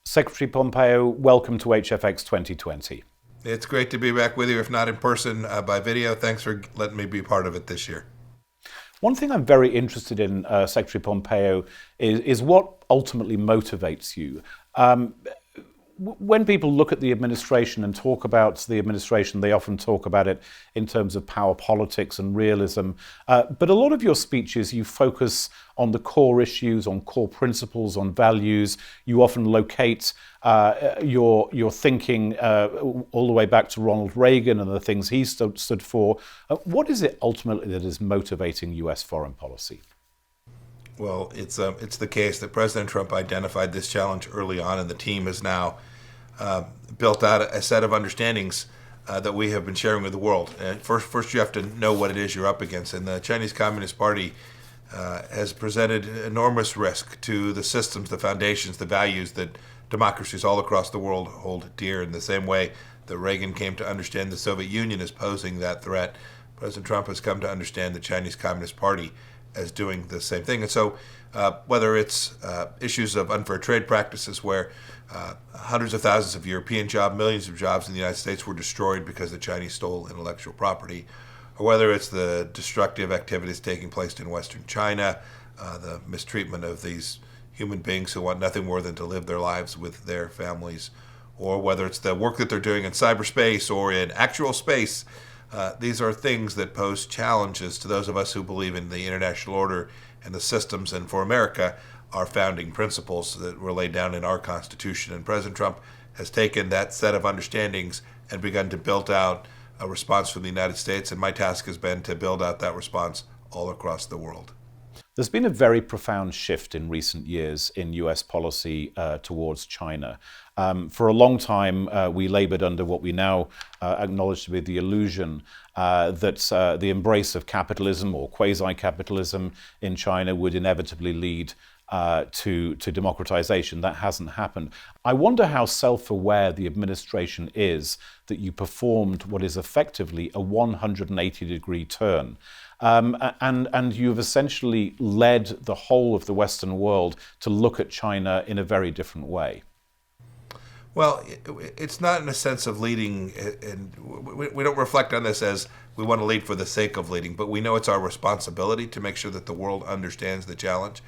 Secretary Pompeo, welcome to HFX 2020. It's great to be back with you, if not in person, by video. Thanks for letting me be part of it this year. One thing I'm very interested in, Secretary Pompeo, is what ultimately motivates you. When people look at the administration and talk about the administration, they often talk about it in terms of power politics and realism. But a lot of your speeches, you focus on the core issues, on core principles, on values. You often locate your thinking all the way back to Ronald Reagan and the things he stood for. What is it ultimately that is motivating U.S. foreign policy? Well, it's the case that President Trump identified this challenge early on, and the team has now built out a set of understandings that we have been sharing with the world. And first, you have to know what it is you're up against. And the Chinese Communist Party has presented enormous risk to the systems, the foundations, the values that democracies all across the world hold dear. In the same way that Reagan came to understand the Soviet Union as posing that threat, President Trump has come to understand the Chinese Communist Party as doing the same thing. And so whether it's issues of unfair trade practices where hundreds of thousands of European jobs, millions of jobs in the United States were destroyed because the Chinese stole intellectual property, or whether it's the destructive activities taking place in Western China, the mistreatment of these human beings who want nothing more than to live their lives with their families, or whether it's the work that they're doing in cyberspace or in actual space. These are things that pose challenges to those of us who believe in the international order and the systems, and for America, our founding principles that were laid down in our Constitution. And President Trump has taken that set of understandings and begun to build out a response from the United States, and my task has been to build out that response all across the world. There's been a very profound shift in recent years in US policy towards China. For a long time, we labored under what we now acknowledge to be the illusion that the embrace of capitalism or quasi-capitalism in China would inevitably lead to democratization. That hasn't happened. I wonder how self-aware the administration is that you performed what is effectively a 180-degree turn. And you've essentially led the whole of the Western world to look at China in a very different way. Well, it's not in a sense of leading, and we don't reflect on this as we want to lead for the sake of leading, but we know it's our responsibility to make sure that the world understands the challenge.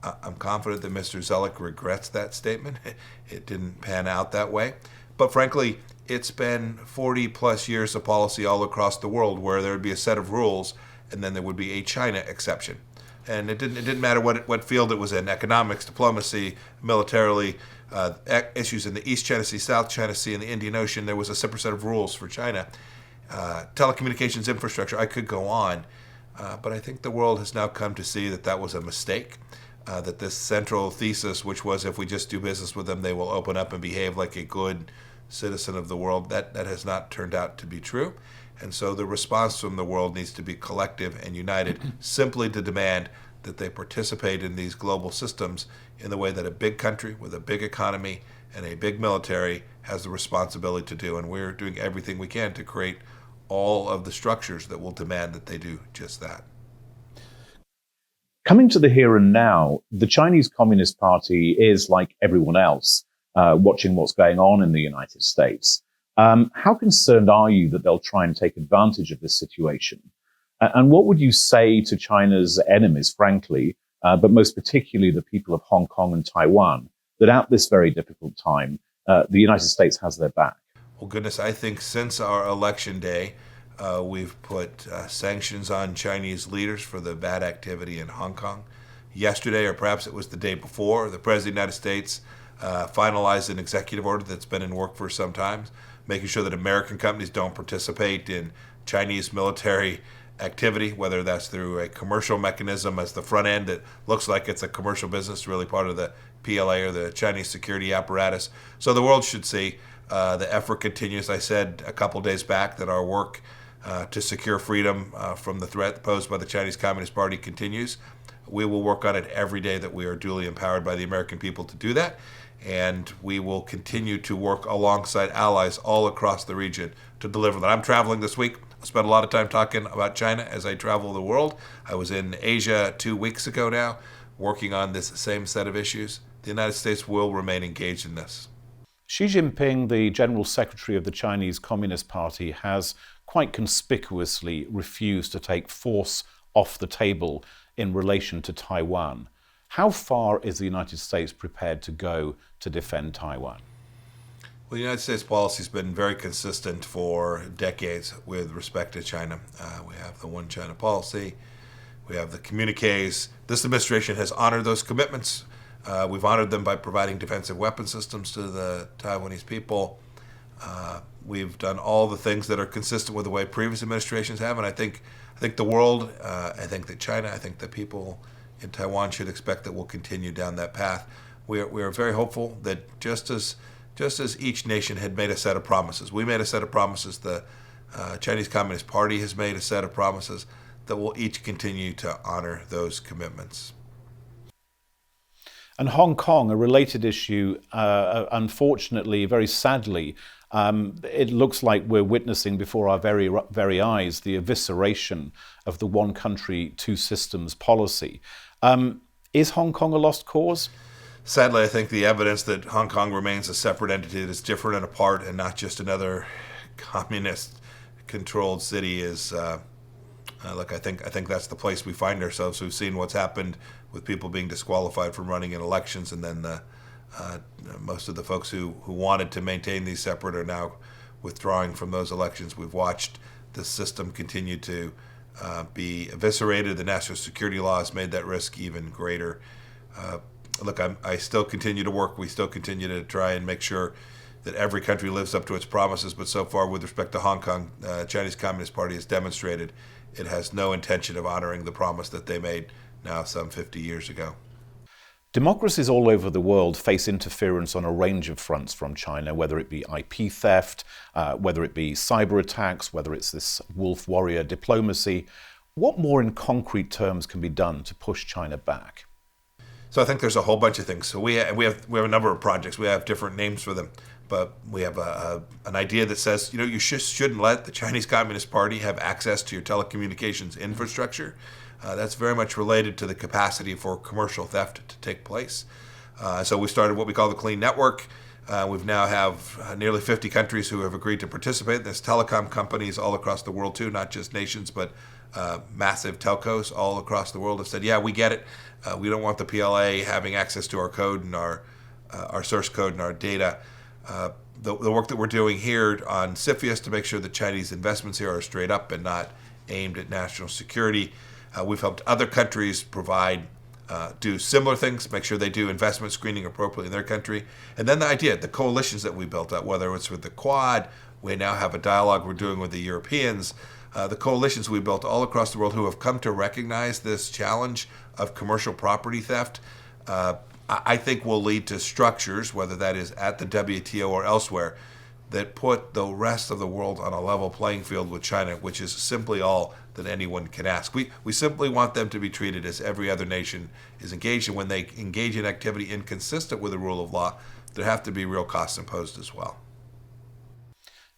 I'm confident that Mr. Zellick regrets that statement. It didn't pan out that way. But frankly, it's been 40 plus years of policy all across the world where there would be a set of rules and then there would be a China exception. And it didn't matter what field it was in, economics, diplomacy, militarily, issues in the East China Sea, South China Sea, and the Indian Ocean. There was a separate set of rules for China. Telecommunications infrastructure, I could go on. But I think the world has now come to see that that was a mistake. That this central thesis, which was if we just do business with them, they will open up and behave like a good citizen of the world, that has not turned out to be true. And so the response from the world needs to be collective and united, simply to demand that they participate in these global systems in the way that a big country with a big economy and a big military has the responsibility to do. And we're doing everything we can to create all of the structures that will demand that they do just that. Coming to the here and now, the Chinese Communist Party is, like everyone else, watching what's going on in the United States. How concerned are you that they'll try and take advantage of this situation? And what would you say to China's enemies, frankly, but most particularly the people of Hong Kong and Taiwan, that at this very difficult time, the United States has their back? Well, goodness, I think since our election day, we've put sanctions on Chinese leaders for the bad activity in Hong Kong. Yesterday, or perhaps it was the day before, the President of the United States finalized an executive order that's been in work for some time, making sure that American companies don't participate in Chinese military activity, whether that's through a commercial mechanism as the front end that looks like it's a commercial business, really part of the PLA or the Chinese security apparatus. So the world should see the effort continues. I said a couple days back that our work to secure freedom from the threat posed by the Chinese Communist Party continues. We will work on it every day that we are duly empowered by the American people to do that. And we will continue to work alongside allies all across the region to deliver that. I'm traveling this week. I spent a lot of time talking about China as I travel the world. I was in Asia 2 weeks ago now, working on this same set of issues, the United States will remain engaged in this. Xi Jinping, the General Secretary of the Chinese Communist Party, has quite conspicuously refused to take force off the table in relation to Taiwan. How far is the United States prepared to go to defend Taiwan? Well, the United States policy has been very consistent for decades with respect to China. We have the One China policy. We have the communiques. This administration has honored those commitments. We've honored them by providing defensive weapon systems to the Taiwanese people. We've done all the things that are consistent with the way previous administrations have, and I think the world, I think that China, I think that people in Taiwan should expect that we'll continue down that path. We are very hopeful that just as each nation had made a set of promises, we made a set of promises. The Chinese Communist Party has made a set of promises, that we'll each continue to honor those commitments. And Hong Kong, a related issue, unfortunately, very sadly, it looks like we're witnessing before our very eyes the evisceration of the one country, two systems policy. Is Hong Kong a lost cause? Sadly, I think the evidence that Hong Kong remains a separate entity that is different and apart and not just another communist-controlled city is, look, I think that's the place we find ourselves. We've seen what's happened with people being disqualified from running in elections, and then most of the folks who wanted to maintain these separate are now withdrawing from those elections. We've watched the system continue to be eviscerated. The national security law has made that risk even greater. Look, I still continue to work. We still continue to try and make sure that every country lives up to its promises. But so far, with respect to Hong Kong, Chinese Communist Party has demonstrated it has no intention of honoring the promise that they made now some 50 years ago. Democracies all over the world face interference on a range of fronts from China, whether it be IP theft, whether it be cyber attacks, whether it's this wolf warrior diplomacy. What more in concrete terms can be done to push China back? So I think there's a whole bunch of things. So we have a number of projects. We have different names for them, but we have an idea that says, you shouldn't let the Chinese Communist Party have access to your telecommunications infrastructure. That's very much related to the capacity for commercial theft to take place. So we started what we call the Clean Network. We now have nearly 50 countries who have agreed to participate. There's telecom companies all across the world too, not just nations, but massive telcos all across the world have said, yeah, we get it. We don't want the PLA having access to our code and our source code and our data. The work that we're doing here on CFIUS to make sure that Chinese investments here are straight up and not aimed at national security. We've helped other countries do similar things, make sure they do investment screening appropriately in their country. And then the coalitions that we built up, whether it's with the Quad, we now have a dialogue we're doing with the Europeans, the coalitions we built all across the world who have come to recognize this challenge of commercial property theft, I think will lead to structures, whether that is at the WTO or elsewhere, that put the rest of the world on a level playing field with China, which is simply all that anyone can ask. We simply want them to be treated as every other nation is engaged, and when they engage in activity inconsistent with the rule of law, there have to be real costs imposed as well.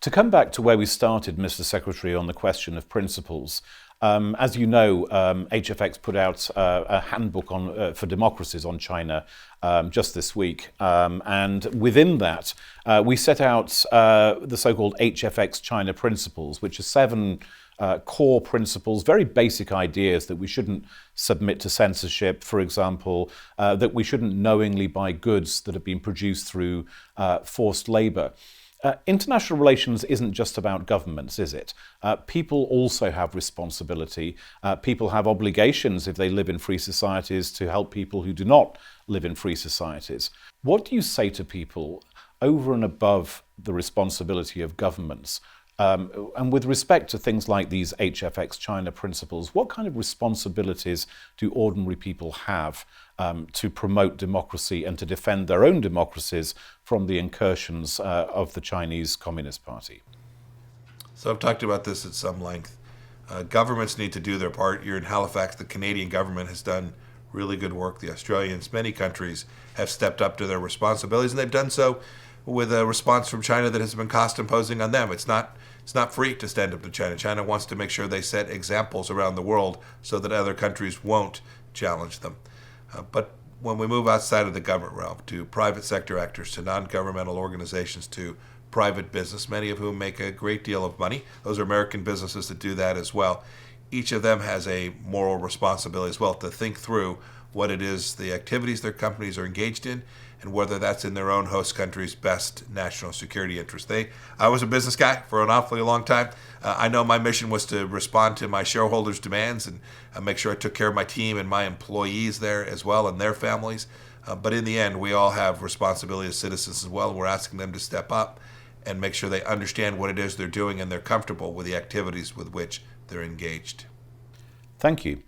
To come back to where we started, Mr. Secretary, on the question of principles, as you know, HFX put out a handbook for democracies on China just this week. And within that, we set out the so-called HFX China principles, which are 7 core principles, very basic ideas that we shouldn't submit to censorship, for example, that we shouldn't knowingly buy goods that have been produced through forced labor. International relations isn't just about governments, is it? People also have responsibility. People have obligations if they live in free societies to help people who do not live in free societies. What do you say to people over and above the responsibility of governments? And with respect to things like these HFX China principles, what kind of responsibilities do ordinary people have to promote democracy and to defend their own democracies from the incursions of the Chinese Communist Party? So I've talked about this at some length. Governments need to do their part. You're in Halifax. The Canadian government has done really good work. The Australians, many countries have stepped up to their responsibilities, and they've done so with a response from China that has been cost imposing on them. It's not free to stand up to China. China wants to make sure they set examples around the world so that other countries won't challenge them. But when we move outside of the government realm to private sector actors, to non-governmental organizations, to private business, many of whom make a great deal of money. Those are American businesses that do that as well. Each of them has a moral responsibility as well to think through what it is, the activities their companies are engaged in, and whether that's in their own host country's best national security interest. I was a business guy for an awfully long time. I know my mission was to respond to my shareholders' demands and make sure I took care of my team and my employees there as well and their families. But in the end, we all have responsibility as citizens as well, and we're asking them to step up and make sure they understand what it is they're doing and they're comfortable with the activities with which they're engaged. Thank you.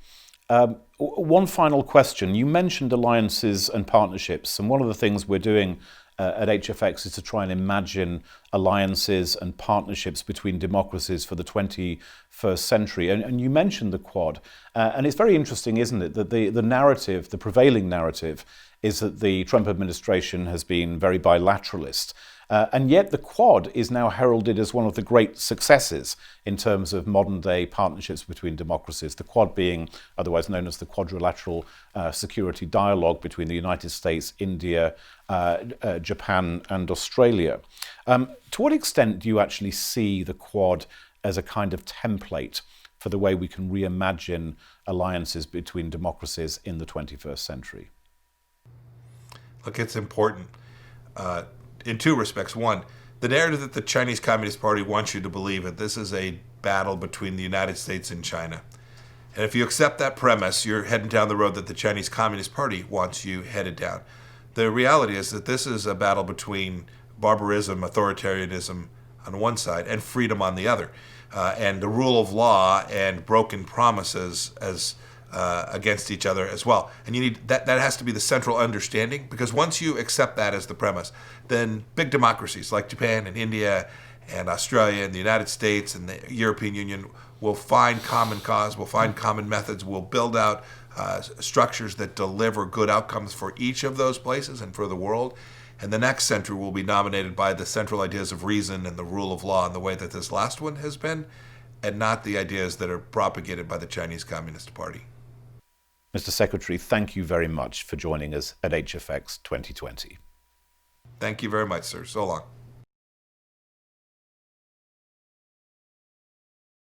One final question. You mentioned alliances and partnerships, and one of the things we're doing at HFX is to try and imagine alliances and partnerships between democracies for the 21st century. And you mentioned the Quad. And it's very interesting, isn't it, that the narrative, the prevailing narrative, is that the Trump administration has been very bilateralist. And yet the Quad is now heralded as one of the great successes in terms of modern-day partnerships between democracies, the Quad being otherwise known as the Quadrilateral Security Dialogue between the United States, India, Japan and Australia. To what extent do you actually see the Quad as a kind of template for the way we can reimagine alliances between democracies in the 21st century? Look, it's important in two respects. One, the narrative that the Chinese Communist Party wants you to believe that this is a battle between the United States and China. And if you accept that premise, you're heading down the road that the Chinese Communist Party wants you headed down. The reality is that this is a battle between barbarism, authoritarianism on one side, and freedom on the other, and the rule of law and broken promises as against each other as well. And you need that has to be the central understanding, because once you accept that as the premise, then big democracies like Japan and India and Australia and the United States and the European Union will find common cause, will find common methods, will build out structures that deliver good outcomes for each of those places and for the world. And the next century will be dominated by the central ideas of reason and the rule of law in the way that this last one has been, and not the ideas that are propagated by the Chinese Communist Party. Mr. Secretary, thank you very much for joining us at HFX 2020. Thank you very much, sir. So long.